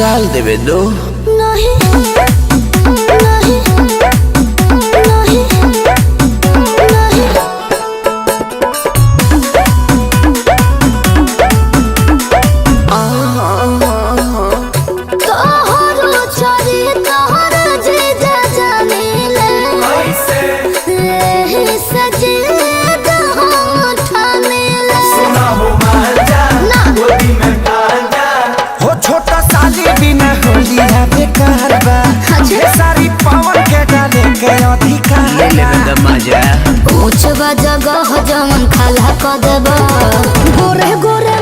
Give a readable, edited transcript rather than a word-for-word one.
डाल देवे दो। नहीं नहीं नहीं नहीं तोहरो छोरी तोहर जीजा जानिले एही सजे दहो ठानिले सुना हो मांझा गोदी में पांजा हो छोटा साली बिना होली है बेकार बा ये सारी पावन के डाले के अधिकार ले ले द मजा। ऊंच जगह जमन खाला क देबा गोरे गोरे